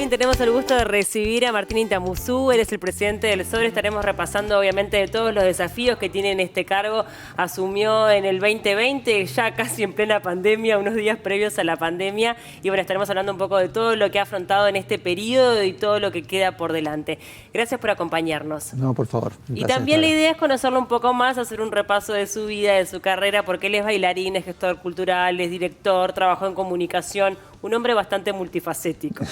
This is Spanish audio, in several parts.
bien, tenemos el gusto de recibir a Martín Intamuzú, él es el presidente del SODRE. Estaremos repasando obviamente de todos los desafíos que tiene en este cargo. Asumió en el 2020, ya casi en plena pandemia, unos días previos a la pandemia. Y bueno, estaremos hablando un poco de todo lo que ha afrontado en este periodo y todo lo que queda por delante. Gracias por acompañarnos. No, por favor. Y también la idea es conocerlo un poco más, hacer un repaso de su vida, de su carrera, porque él es bailarín, es gestor cultural, es director, trabajó en comunicación, un hombre bastante multifacético.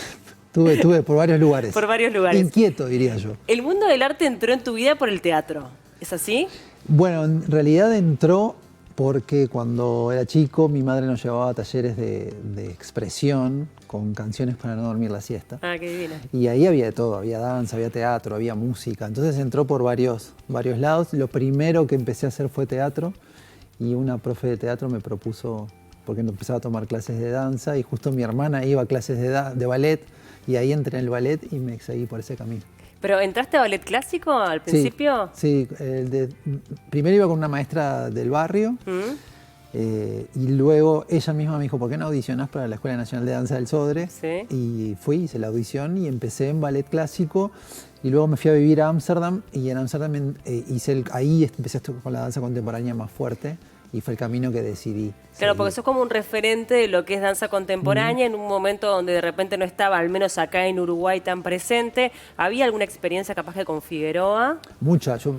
Tuve por varios lugares. Por varios lugares. Inquieto, diría yo. El mundo del arte entró en tu vida por el teatro, ¿es así? Bueno, en realidad entró porque cuando era chico mi madre nos llevaba a talleres de expresión con canciones para no dormir la siesta. Ah, qué divino. Y ahí había de todo, había danza, había teatro, había música. Entonces entró por varios lados. Lo primero que empecé a hacer fue teatro y una profe de teatro me propuso, porque empezaba a tomar clases de danza y justo mi hermana iba a clases de ballet y ahí entré en el ballet y me seguí por ese camino. ¿Pero entraste a ballet clásico al principio? Sí, primero iba con una maestra del barrio y luego ella misma me dijo, ¿por qué no audicionás para la Escuela Nacional de Danza del SODRE? Sí. Y fui, hice la audición y empecé en ballet clásico y luego me fui a vivir a Ámsterdam y en Ámsterdam ahí empecé con la danza contemporánea más fuerte. Y fue el camino que decidí. Claro, porque sos como un referente de lo que es danza contemporánea en un momento donde de repente no estaba, al menos acá en Uruguay, tan presente. ¿Había alguna experiencia capaz que con Figueroa? Muchas. Yo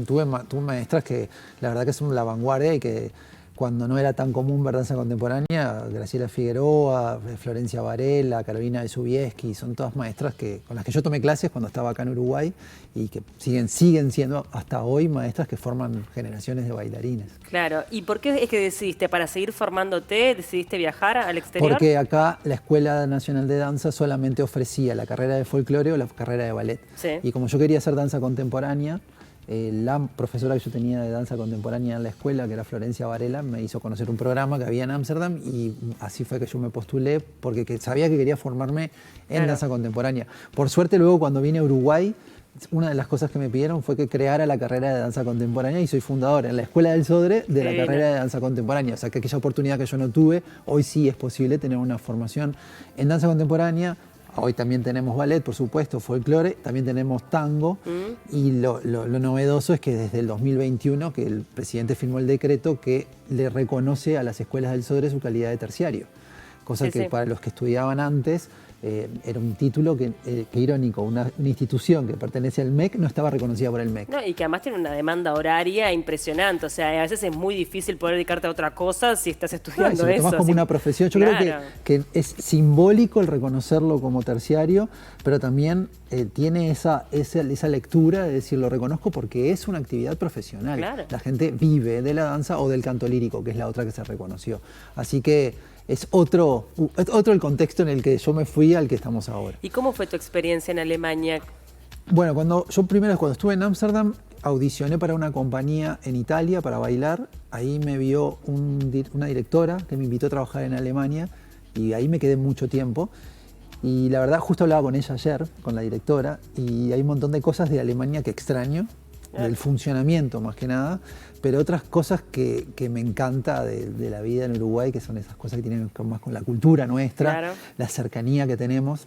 tuve maestras que la verdad que son la vanguardia y que cuando no era tan común ver danza contemporánea, Graciela Figueroa, Florencia Varela, Carolina de Sobieski, son todas maestras con las que yo tomé clases cuando estaba acá en Uruguay y que siguen siendo hasta hoy maestras que forman generaciones de bailarines. Claro. ¿Y por qué es que decidiste, para seguir formándote, decidiste viajar al exterior? Porque acá la Escuela Nacional de Danza solamente ofrecía la carrera de folclore o la carrera de ballet. Sí. Y como yo quería hacer danza contemporánea, la profesora que yo tenía de danza contemporánea en la escuela, que era Florencia Varela, me hizo conocer un programa que había en Ámsterdam y así fue que yo me postulé porque sabía que quería formarme en danza contemporánea. Por suerte luego cuando vine a Uruguay, una de las cosas que me pidieron fue que creara la carrera de danza contemporánea y soy fundador en la Escuela del SODRE de la carrera de danza contemporánea. O sea que aquella oportunidad que yo no tuve, hoy sí es posible tener una formación en danza contemporánea. Hoy también tenemos ballet, por supuesto, folclore, también tenemos tango y lo novedoso es que desde el 2021 que el presidente firmó el decreto que le reconoce a las escuelas del SODRE su calidad de terciario, cosa que para los que estudiaban antes era un título que irónico, una institución que pertenece al MEC no estaba reconocida por el MEC. No, y que además tiene una demanda horaria impresionante, o sea, a veces es muy difícil poder dedicarte a otra cosa si estás estudiando si lo eso. tomás como una profesión, yo creo que es simbólico el reconocerlo como terciario, pero también tiene esa lectura de decir, lo reconozco porque es una actividad profesional. Claro. La gente vive de la danza o del canto lírico, que es la otra que se reconoció. Así que es otro el contexto en el que yo me fui al que estamos ahora. ¿Y cómo fue tu experiencia en Alemania? Bueno, cuando estuve en Ámsterdam, audicioné para una compañía en Italia para bailar. Ahí me vio una directora que me invitó a trabajar en Alemania y ahí me quedé mucho tiempo. Y la verdad, justo hablaba con ella ayer, con la directora, y hay un montón de cosas de Alemania que extraño, del funcionamiento más que nada, pero otras cosas que me encanta de la vida en Uruguay, que son esas cosas que tienen que ver más con la cultura nuestra, la cercanía que tenemos.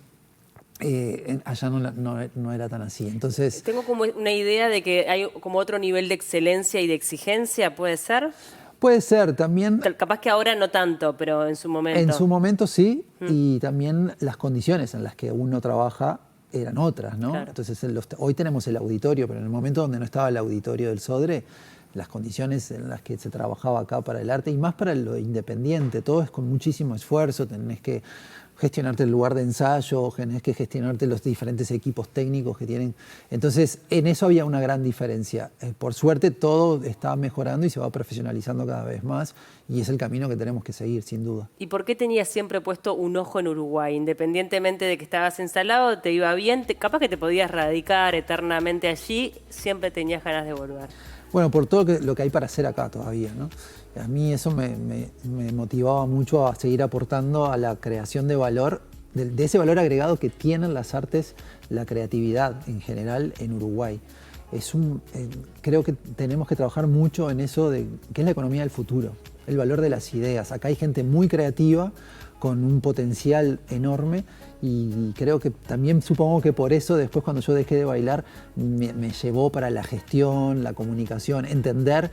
Allá no era tan así. Entonces, tengo como una idea de que hay como otro nivel de excelencia y de exigencia, ¿puede ser? Puede ser también. Capaz que ahora no tanto, pero en su momento. En su momento sí, y también las condiciones en las que uno trabaja eran otras, ¿no? Claro. Entonces hoy tenemos el auditorio, pero en el momento donde no estaba el auditorio del SODRE, las condiciones en las que se trabajaba acá para el arte y más para lo independiente, todo es con muchísimo esfuerzo, tenés que gestionarte el lugar de ensayo, tenés que gestionarte los diferentes equipos técnicos que tienen. Entonces, en eso había una gran diferencia. Por suerte, todo está mejorando y se va profesionalizando cada vez más y es el camino que tenemos que seguir, sin duda. ¿Y por qué tenías siempre puesto un ojo en Uruguay? Independientemente de que estabas instalado, te iba bien, capaz que te podías radicar eternamente allí, siempre tenías ganas de volver. Bueno, por todo lo que hay para hacer acá todavía, ¿no? A mí eso me motivaba mucho a seguir aportando a la creación de valor, de ese valor agregado que tienen las artes, la creatividad en general en Uruguay. Creo que tenemos que trabajar mucho en eso que es la economía del futuro, el valor de las ideas. Acá hay gente muy creativa, con un potencial enorme y creo que también supongo que por eso después cuando yo dejé de bailar me llevó para la gestión, la comunicación, entender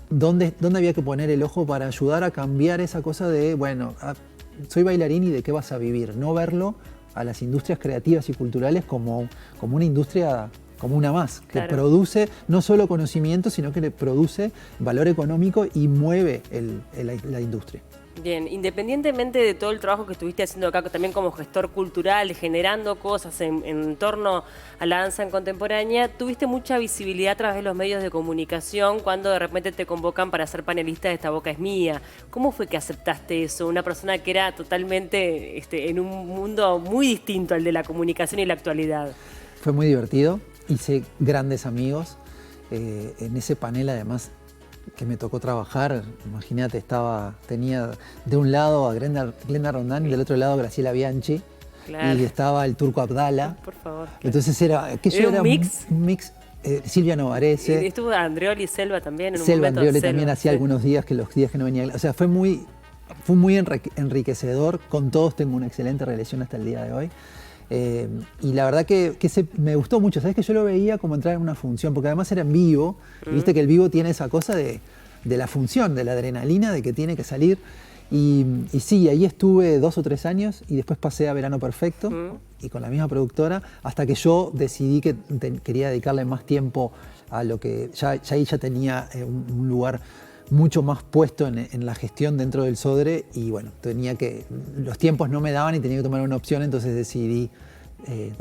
dónde había que poner el ojo para ayudar a cambiar esa cosa de, bueno, soy bailarín y de qué vas a vivir, no verlo a las industrias creativas y culturales como una industria, como una más, que claro, produce no solo conocimiento, sino que le produce valor económico y mueve la industria. Bien, independientemente de todo el trabajo que estuviste haciendo acá también como gestor cultural, generando cosas en torno a la danza en contemporánea, tuviste mucha visibilidad a través de los medios de comunicación cuando de repente te convocan para ser panelista de Esta Boca es Mía. ¿Cómo fue que aceptaste eso? Una persona que era totalmente en un mundo muy distinto al de la comunicación y la actualidad. Fue muy divertido, hice grandes amigos. En ese panel además que me tocó trabajar, imagínate, tenía de un lado a Glenda Rondán y del otro lado a Graciela Bianchi, claro, y estaba el Turco Abdala. Por favor. Entonces era un mix. Silvia Novarese. Y estuvo Andreoli Selva también en un Selva momento. Andreoli también hacía algunos días que no venía. O sea, fue muy enriquecedor. Con todos tengo una excelente relación hasta el día de hoy. Y la verdad que me gustó mucho, ¿sabes? Que yo lo veía como entrar en una función, porque además era en vivo, y viste que el vivo tiene esa cosa de la función, de la adrenalina, de que tiene que salir. Y sí, ahí estuve 2 o 3 años y después pasé a Verano Perfecto y con la misma productora, hasta que yo decidí que quería dedicarle más tiempo a lo que ya tenía un lugar mucho más puesto en la gestión dentro del Sodre y bueno, los tiempos no me daban y tenía que tomar una opción, entonces decidí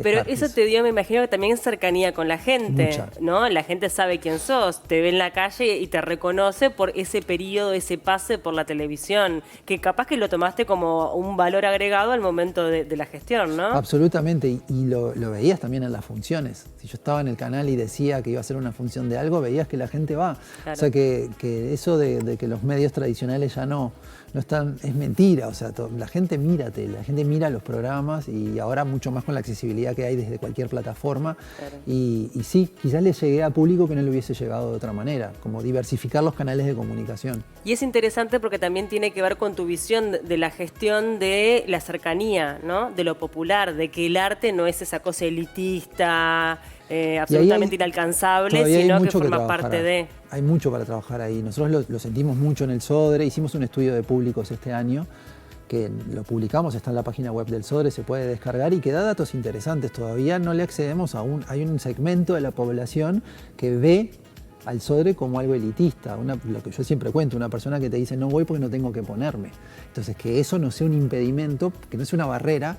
Pero eso te dio, me imagino, que también cercanía con la gente, mucha, ¿no? La gente sabe quién sos, te ve en la calle y te reconoce por ese periodo, ese pase por la televisión, que capaz que lo tomaste como un valor agregado al momento de la gestión, ¿no? Absolutamente, y lo veías también en las funciones. Si yo estaba en el canal y decía que iba a hacer una función de algo, veías que la gente va. Claro. O sea que eso de que los medios tradicionales ya no están, es mentira. O sea, la gente mira tele, la gente mira los programas y ahora mucho más con la accesibilidad que hay desde cualquier plataforma. Claro. Y sí, quizás le llegué a público que no le hubiese llegado de otra manera, como diversificar los canales de comunicación. Y es interesante porque también tiene que ver con tu visión de la gestión de la cercanía, ¿no? De lo popular, de que el arte no es esa cosa elitista, absolutamente inalcanzable, sino que forma parte de... Hay mucho para trabajar ahí. Nosotros lo sentimos mucho en el Sodre. Hicimos un estudio de públicos este año que lo publicamos, está en la página web del Sodre, se puede descargar y que da datos interesantes. Todavía no le accedemos hay un segmento de la población que ve al Sodre como algo elitista, lo que yo siempre cuento, una persona que te dice no voy porque no tengo que ponerme. Entonces que eso no sea un impedimento, que no sea una barrera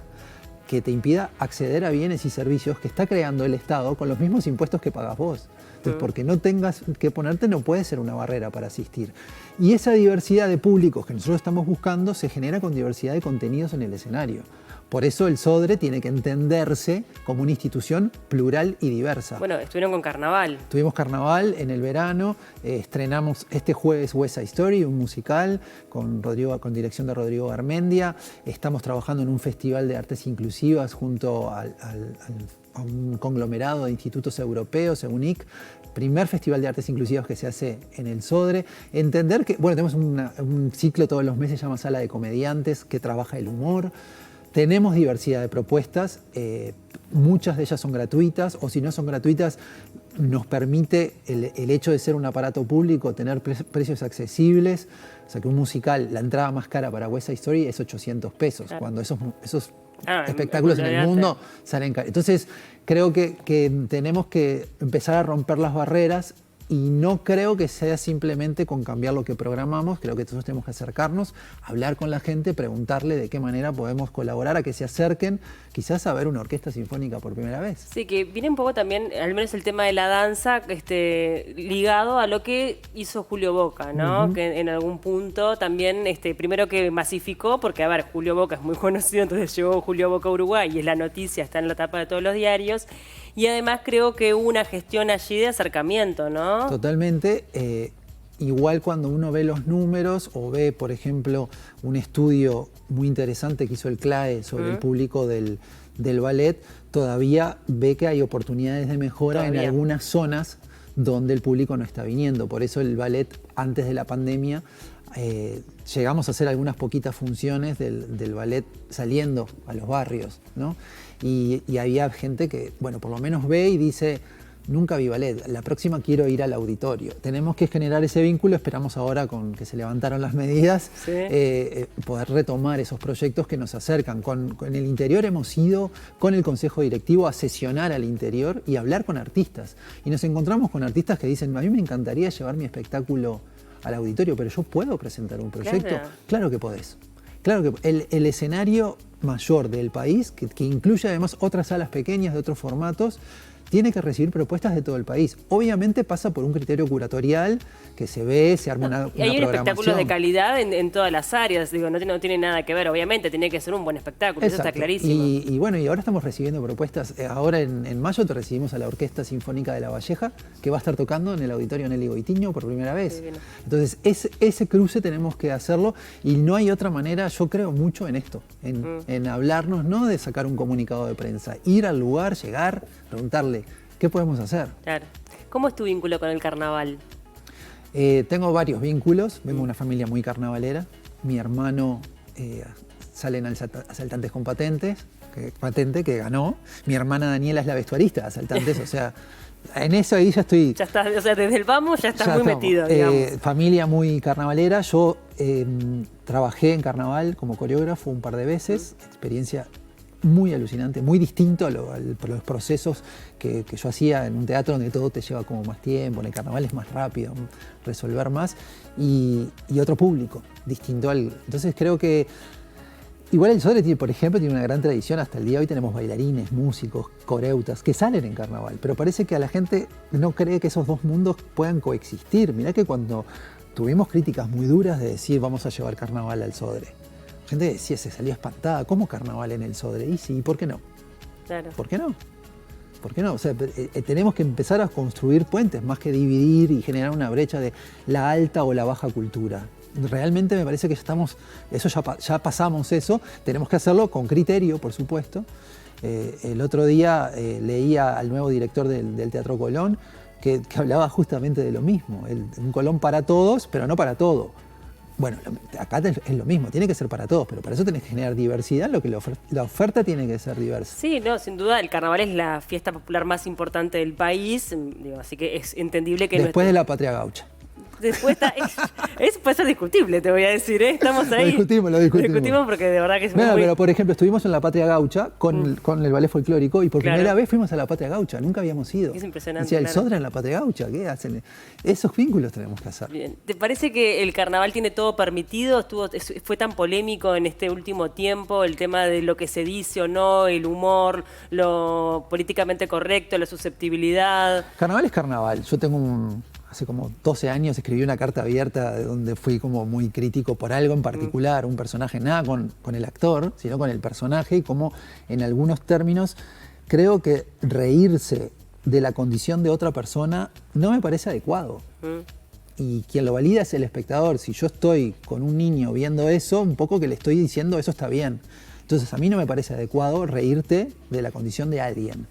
que te impida acceder a bienes y servicios que está creando el Estado con los mismos impuestos que pagas vos. Entonces, porque no tengas que ponerte no puede ser una barrera para asistir. Y esa diversidad de públicos que nosotros estamos buscando se genera con diversidad de contenidos en el escenario. Por eso el Sodre tiene que entenderse como una institución plural y diversa. Bueno, estuvieron con Carnaval. Tuvimos Carnaval en el verano, estrenamos este jueves West Side Story, un musical con dirección de Rodrigo Garmendia. Estamos trabajando en un festival de artes inclusivas junto a un conglomerado de institutos europeos, EUNIC, primer festival de artes inclusivas que se hace en el Sodre. Entender que, bueno, tenemos un ciclo todos los meses, se llama Sala de Comediantes, que trabaja el humor. Tenemos diversidad de propuestas, muchas de ellas son gratuitas, o si no son gratuitas, nos permite el hecho de ser un aparato público tener precios accesibles. O sea que un musical, la entrada más cara para West Side Story es 800 pesos, claro, cuando esos espectáculos en el mundo salen caros. Entonces creo que tenemos que empezar a romper las barreras. Y no creo que sea simplemente con cambiar lo que programamos, creo que nosotros tenemos que acercarnos, hablar con la gente, preguntarle de qué manera podemos colaborar a que se acerquen quizás a ver una orquesta sinfónica por primera vez. Sí, que viene un poco también, al menos el tema de la danza, ligado a lo que hizo Julio Boca, ¿no? Que en algún punto también, primero que masificó, porque a ver, Julio Boca es muy conocido, entonces llegó Julio Boca a Uruguay y es la noticia, está en la tapa de todos los diarios. Y además creo que hubo una gestión allí de acercamiento, ¿no? Totalmente. Igual cuando uno ve los números o ve, por ejemplo, un estudio muy interesante que hizo el CLAE sobre el público del ballet, todavía ve que hay oportunidades de mejora en algunas zonas donde el público no está viniendo. Por eso el ballet, antes de la pandemia, llegamos a hacer algunas poquitas funciones del ballet saliendo a los barrios, ¿no? Y había gente que, bueno, por lo menos ve y dice, nunca vi ballet, la próxima quiero ir al auditorio. Tenemos que generar ese vínculo, esperamos ahora con que se levantaron las medidas, Sí. poder retomar esos proyectos que nos acercan. Con el interior hemos ido con el consejo directivo a sesionar al interior y hablar con artistas. Y nos encontramos con artistas que dicen, a mí me encantaría llevar mi espectáculo al auditorio, pero yo puedo presentar un proyecto. Claro. Claro que podés. Claro que el escenario mayor del país, que incluye además otras salas pequeñas de otros formatos, tiene que recibir propuestas de todo el país. Obviamente pasa por un criterio curatorial que se ve, se arma una Y hay un programación. espectáculo de calidad en todas las áreas, digo, no tiene nada que ver, obviamente, tiene que ser un buen espectáculo, eso está Exacto. clarísimo. Y bueno, y ahora estamos recibiendo propuestas. Ahora en mayo te recibimos a la Orquesta Sinfónica de La Valleja, que va a estar tocando en el Auditorio Nelly Goitiño por primera vez. Divino. Entonces, ese cruce tenemos que hacerlo y no hay otra manera. Yo creo mucho en esto, en hablarnos, no de sacar un comunicado de prensa, ir al lugar, llegar, preguntarle, ¿qué podemos hacer? Claro. ¿Cómo es tu vínculo con el carnaval? Tengo varios vínculos, vengo de una familia muy carnavalera. Mi hermano sale en Asaltantes con Patente, que ganó. Mi hermana Daniela es la vestuarista de Asaltantes, o sea, en eso ahí ya estoy... Ya estás, o sea, desde el vamos ya estás ya muy estamos. metido, digamos. Familia muy carnavalera. Yo trabajé en carnaval como coreógrafo un par de veces, experiencia muy alucinante, muy distinto a los procesos que yo hacía en un teatro donde todo te lleva como más tiempo, en el carnaval es más rápido, resolver más, y otro público, distinto al... Entonces creo que igual el Sodre, por ejemplo, tiene una gran tradición, hasta el día de hoy tenemos bailarines, músicos, coreutas, que salen en carnaval, pero parece que a la gente no cree que esos dos mundos puedan coexistir. Mirá que cuando tuvimos críticas muy duras de decir vamos a llevar carnaval al Sodre, la gente decía, se salía espantada, ¿cómo carnaval en el Sodre? Y sí, ¿por qué no? Claro. ¿Por qué no? ¿Por qué no? O sea, tenemos que empezar a construir puentes, más que dividir y generar una brecha de la alta o la baja cultura. Realmente me parece que ya pasamos eso, tenemos que hacerlo con criterio, por supuesto. El otro día leía al nuevo director del Teatro Colón que hablaba justamente de lo mismo, un Colón para todos, pero no para todo. Bueno, acá es lo mismo, tiene que ser para todos, pero para eso tenés que generar diversidad, lo que la oferta tiene que ser diversa. Sí, no, sin duda el carnaval es la fiesta popular más importante del país, digo, así que es entendible que Después de la Patria Gaucha. Después está, es puede ser discutible, te voy a decir, ¿eh? Estamos ahí. Lo discutimos Porque de verdad que es bueno, muy... pero por ejemplo, estuvimos en la Patria Gaucha con el ballet folclórico y por Claro. primera vez fuimos a la Patria Gaucha, nunca habíamos ido. Es impresionante, Decía, el claro. Sodre en la Patria Gaucha, ¿qué hacen? Esos vínculos tenemos que hacer. Bien. ¿Te parece que el carnaval tiene todo permitido? Fue tan polémico en este último tiempo el tema de lo que se dice o no, el humor, lo políticamente correcto, la susceptibilidad. Carnaval es carnaval. Yo tengo hace como 12 años escribí una carta abierta de donde fui como muy crítico por algo en particular, un personaje, nada con el actor, sino con el personaje, y como en algunos términos creo que reírse de la condición de otra persona no me parece adecuado. Y quien lo valida es el espectador. Si yo estoy con un niño viendo eso, un poco que le estoy diciendo eso está bien. Entonces a mí no me parece adecuado reírte de la condición de alguien.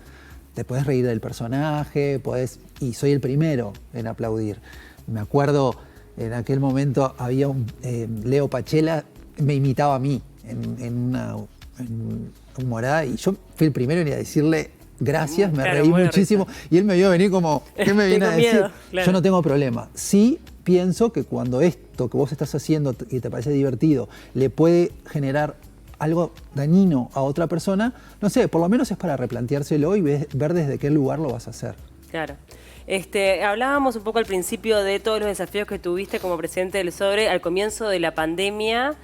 Te podés reír del personaje, y soy el primero en aplaudir. Me acuerdo, en aquel momento había Leo Pachela, me imitaba a mí en una humorada, y yo fui el primero en ir a decirle gracias, me Claro, reí muy de muchísimo, y él me vio venir como, ¿qué me viene a Tengo decir? miedo, claro. Yo no tengo problema. Sí pienso que cuando esto que vos estás haciendo y te parece divertido le puede generar algo dañino a otra persona, no sé, por lo menos es para replanteárselo y ver desde qué lugar lo vas a hacer. Claro. Hablábamos un poco al principio de todos los desafíos que tuviste como presidente del Sodre al comienzo de la pandemia,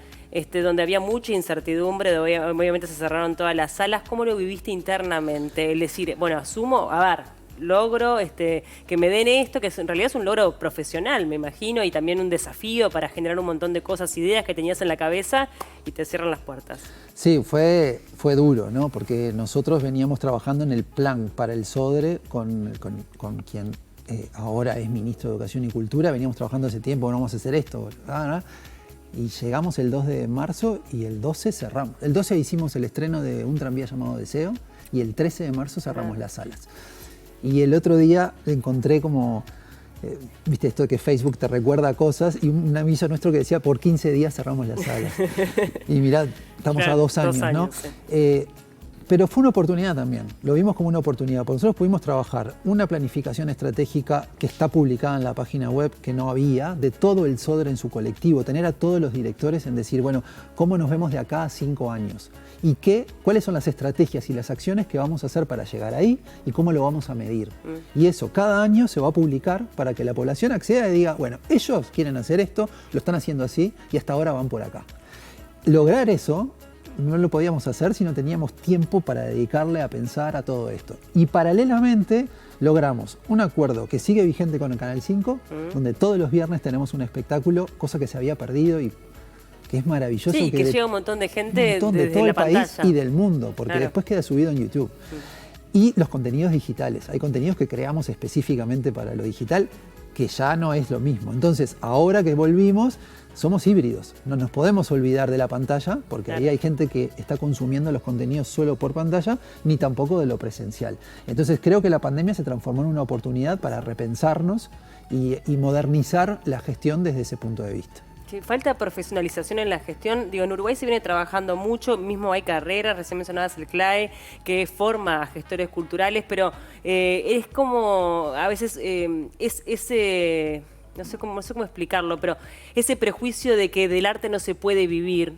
donde había mucha incertidumbre, obviamente se cerraron todas las salas. ¿Cómo lo viviste internamente? Es decir, bueno, asumo, a ver, logro que me den esto, que en realidad es un logro profesional, me imagino, y también un desafío para generar un montón de cosas, ideas que tenías en la cabeza y te cierran las puertas. Sí, fue duro, ¿no? Porque nosotros veníamos trabajando en el plan para el Sodre con quien ahora es ministro de Educación y Cultura. Veníamos trabajando hace tiempo, bueno, vamos a hacer esto, ¿verdad? Y llegamos el 2 de marzo y el 12 cerramos. El 12 hicimos el estreno de un tranvía llamado Deseo y el 13 de marzo cerramos las salas. Y el otro día encontré como viste esto de que Facebook te recuerda cosas, y un aviso nuestro que decía por 15 días cerramos las salas. Y mirá, estamos a 2 años, ¿no? Sí. Pero fue una oportunidad también, lo vimos como una oportunidad, porque nosotros pudimos trabajar una planificación estratégica que está publicada en la página web, que no había, de todo el SODRE en su colectivo, tener a todos los directores en decir, bueno, ¿cómo nos vemos de acá a 5 años? ¿Y cuáles son las estrategias y las acciones que vamos a hacer para llegar ahí y cómo lo vamos a medir? Y eso cada año se va a publicar para que la población acceda y diga, bueno, ellos quieren hacer esto, lo están haciendo así y hasta ahora van por acá. Lograr eso no lo podíamos hacer si no teníamos tiempo para dedicarle a pensar a todo esto. Y paralelamente logramos un acuerdo que sigue vigente con el Canal 5, donde todos los viernes tenemos un espectáculo, cosa que se había perdido y que es maravilloso. Sí, que llega un montón de gente de todo el país y del mundo, porque después queda subido en YouTube. Y los contenidos digitales. Hay contenidos que creamos específicamente para lo digital, que ya no es lo mismo. Entonces, ahora que volvimos, somos híbridos. No nos podemos olvidar de la pantalla, porque ahí hay gente que está consumiendo los contenidos solo por pantalla, ni tampoco de lo presencial. Entonces, creo que la pandemia se transformó en una oportunidad para repensarnos y modernizar la gestión desde ese punto de vista. Sí, falta profesionalización en la gestión. Digo, en Uruguay se viene trabajando mucho, mismo hay carreras, recién mencionabas el CLAE, que forma a gestores culturales, pero es como, a veces, es ese, no sé cómo explicarlo, pero ese prejuicio de que del arte no se puede vivir,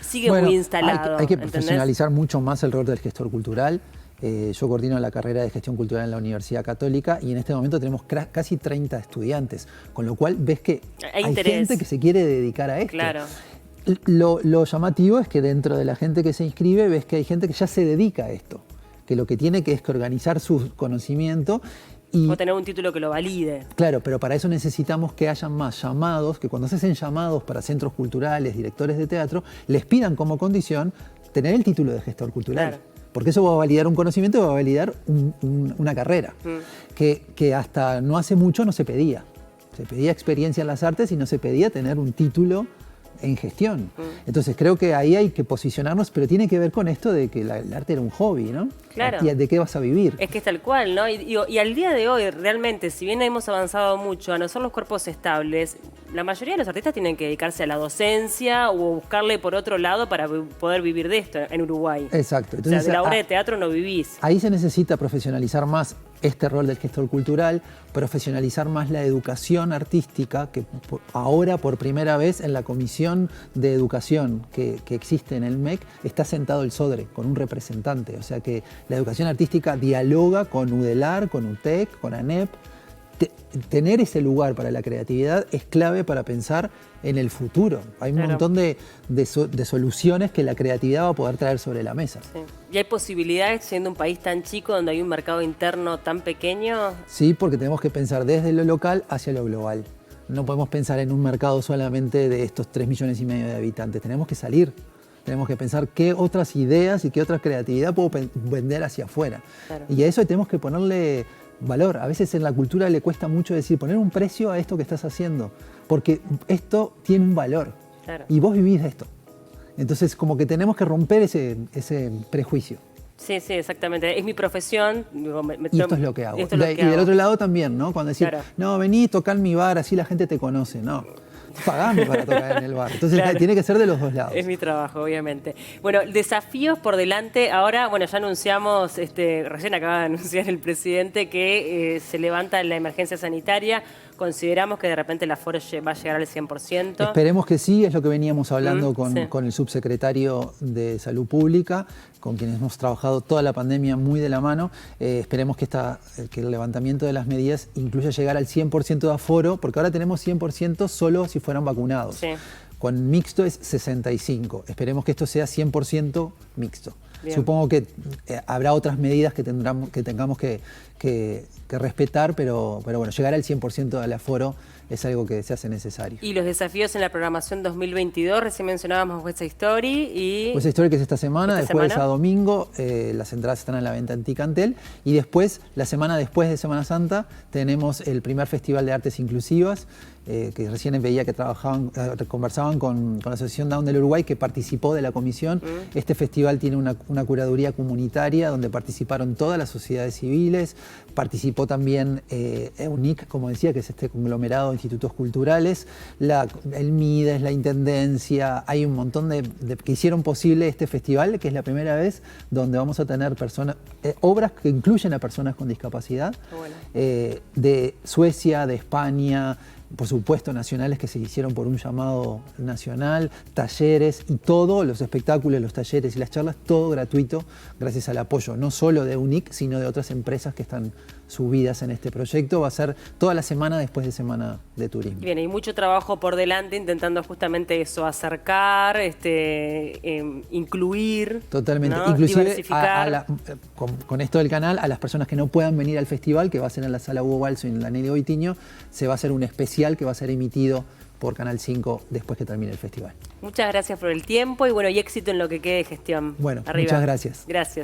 sigue muy instalado. Hay que profesionalizar mucho más el rol del gestor cultural. Yo coordino la carrera de Gestión Cultural en la Universidad Católica y en este momento tenemos casi 30 estudiantes, con lo cual ves que hay gente que se quiere dedicar a esto. Claro. Lo llamativo es que dentro de la gente que se inscribe ves que hay gente que ya se dedica a esto, que lo que tiene que es que organizar su conocimiento o tener un título que lo valide. Claro, pero para eso necesitamos que haya más llamados, que cuando se hacen llamados para centros culturales, directores de teatro, les pidan como condición tener el título de gestor cultural. Claro. Porque eso va a validar un conocimiento, va a validar una carrera, que hasta no hace mucho no se pedía. Se pedía experiencia en las artes y no se pedía tener un título en gestión. Entonces creo que ahí hay que posicionarnos, pero tiene que ver con esto de que el arte era un hobby, ¿no? Claro. ¿De qué vas a vivir? Es que es tal cual, ¿no? Y al día de hoy, realmente, si bien hemos avanzado mucho a no ser los cuerpos estables, la mayoría de los artistas tienen que dedicarse a la docencia o buscarle por otro lado para poder vivir de esto en Uruguay. Exacto. Entonces, o sea, de la obra de teatro no vivís. Ahí se necesita profesionalizar más este rol del gestor cultural, profesionalizar más la educación artística, que ahora por primera vez en la Comisión de Educación que existe en el MEC está sentado el SODRE con un representante, o sea que la educación artística dialoga con UDELAR, con UTEC, con ANEP. Tener ese lugar para la creatividad es clave para pensar en el futuro. Hay un montón de soluciones que la creatividad va a poder traer sobre la mesa. Sí. ¿Y hay posibilidades siendo un país tan chico donde hay un mercado interno tan pequeño? Sí, porque tenemos que pensar desde lo local hacia lo global. No podemos pensar en un mercado solamente de estos 3,5 millones de habitantes. Tenemos que salir. Tenemos que pensar qué otras ideas y qué otra creatividad puedo vender hacia afuera. Claro. Y a eso tenemos que ponerle valor. A veces en la cultura le cuesta mucho decir, poner un precio a esto que estás haciendo, porque esto tiene un valor. Claro. Y vos vivís de esto. Entonces, como que tenemos que romper ese prejuicio. Sí, sí, exactamente. Es mi profesión. Y esto es lo que hago. Y del otro lado también, ¿no? Cuando decís, no, vení, tocá en mi bar, así la gente te conoce. No. Pagame para tocar en el bar. Entonces tiene que ser de los dos lados. Es mi trabajo, obviamente. Bueno, desafíos por delante. Ahora, bueno, ya anunciamos, recién acaba de anunciar el presidente que se levanta la emergencia sanitaria. Consideramos que de repente el aforo va a llegar al 100%. Esperemos que sí, es lo que veníamos hablando con el subsecretario de Salud Pública, con quienes hemos trabajado toda la pandemia muy de la mano. Esperemos que el levantamiento de las medidas incluya llegar al 100% de aforo, porque ahora tenemos 100% solo si fueran vacunados. Sí. Con mixto es 65%. Esperemos que esto sea 100% mixto. Bien. Supongo que habrá otras medidas que tengamos que respetar, pero bueno, llegar al 100% del aforo es algo que se hace necesario. ¿Y los desafíos en la programación 2022? Recién mencionábamos West Side Story y... West Side Story, que es esta semana, de jueves a domingo. Las entradas están en la venta en Ticantel. Y después, la semana después de Semana Santa, tenemos el primer Festival de Artes Inclusivas, que recién veía que conversaban con la Asociación Down del Uruguay, que participó de la comisión. Este festival tiene una curaduría comunitaria donde participaron todas las sociedades civiles, participó también EUNIC, como decía, que es este conglomerado de institutos culturales, el MIDES, la Intendencia. Hay un montón que hicieron posible este festival, que es la primera vez donde vamos a tener obras que incluyen a personas con discapacidad, de Suecia, de España, por supuesto nacionales que se hicieron por un llamado nacional, talleres y todo, los espectáculos, los talleres y las charlas, todo gratuito gracias al apoyo no solo de UNIC, sino de otras empresas que están subidas en este proyecto. Va a ser toda la semana después de Semana de Turismo. Bien, hay mucho trabajo por delante intentando justamente eso, acercar, incluir. Totalmente, ¿no? Inclusive con esto del canal, a las personas que no puedan venir al festival, que va a ser en la Sala Hugo Balso y en la Nelly Goitiño, se va a hacer un especial que va a ser emitido por Canal 5 después que termine el festival. Muchas gracias por el tiempo y bueno, y éxito en lo que quede de gestión. Bueno, arriba. muchas gracias. Gracias.